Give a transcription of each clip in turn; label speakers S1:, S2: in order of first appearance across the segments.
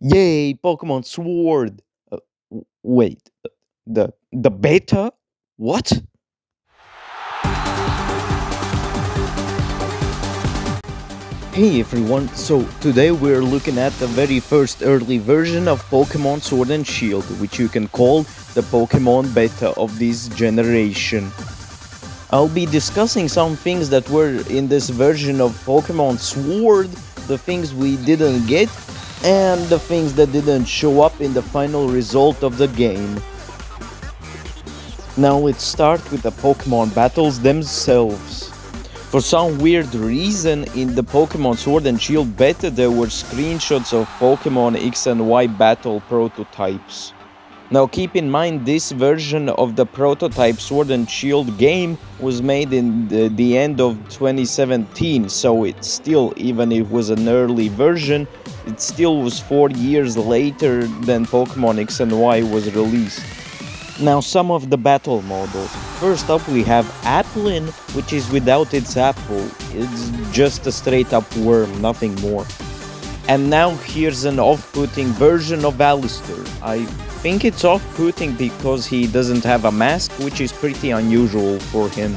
S1: Yay, Pokemon Sword! Wait, the beta? What? Hey everyone, so today we're looking at the very first early version of Pokemon Sword and Shield, which you can call the Pokemon beta of this generation. I'll be discussing some things that were in this version of Pokemon Sword, the things we didn't get, and the things that didn't show up in the final result of the game. Now let's start with the Pokemon battles themselves. For some weird reason, in the Pokemon Sword and Shield beta there were screenshots of Pokemon X and Y battle prototypes. Now keep in mind, this version of the prototype Sword and Shield game was made in the end of 2017, so it still, even if it was an early version, it still was 4 years later than Pokemon X and Y was released. Now some of the battle models. First up we have Applin, which is without its apple. It's just a straight up worm, nothing more. And now here's an off-putting version of Alistair. I think it's off-putting because he doesn't have a mask, which is pretty unusual for him.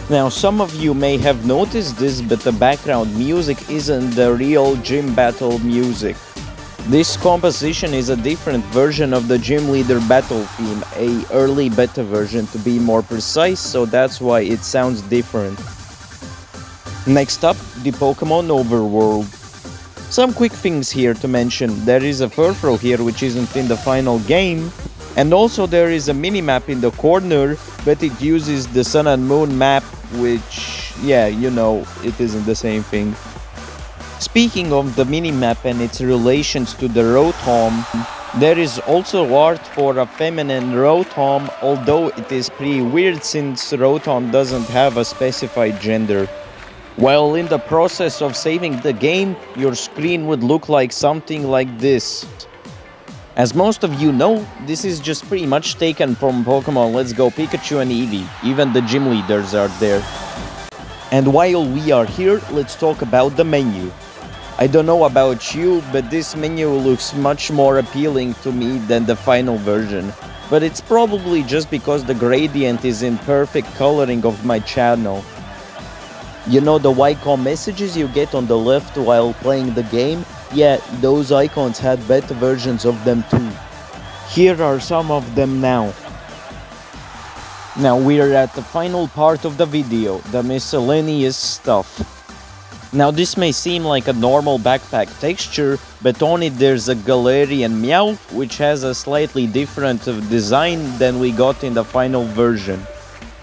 S1: Now some of you may have noticed this, but the background music isn't the real gym battle music. This composition is a different version of the Gym Leader battle theme, a early beta version to be more precise, so that's why it sounds different. Next up, the Pokemon Overworld. Some quick things here to mention. There is a Furfrou here which isn't in the final game, and also there is a minimap in the corner, but it uses the Sun and Moon map, which, yeah, you know, it isn't the same thing. Speaking of the minimap and its relations to the Rotom, there is also art for a feminine Rotom, although it is pretty weird since Rotom doesn't have a specified gender. While in the process of saving the game, your screen would look like something like this. As most of you know, this is just pretty much taken from Pokemon Let's Go Pikachu and Eevee, even the gym leaders are there. And while we are here, let's talk about the menu. I don't know about you, but this menu looks much more appealing to me than the final version. But it's probably just because the gradient is in perfect coloring of my channel. You know the icon messages you get on the left while playing the game? Yeah, those icons had beta versions of them too. Here are some of them now. Now we're at the final part of the video, the miscellaneous stuff. Now this may seem like a normal backpack texture, but on it there's a Galarian Meowth, which has a slightly different design than we got in the final version.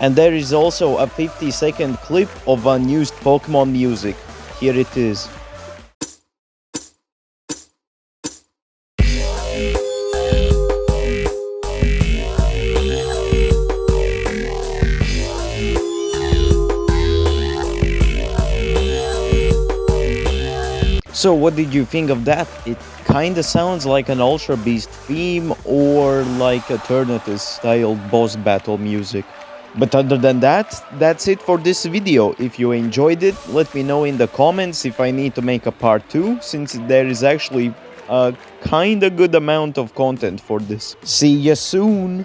S1: And there is also a 50-second clip of unused Pokemon music. Here it is. So what did you think of that? It kinda sounds like an Ultra Beast theme or like a Eternatus style boss battle music. But other than that, that's it for this video. If you enjoyed it, let me know in the comments if I need to make a part 2, since there is actually a kinda good amount of content for this. See ya soon!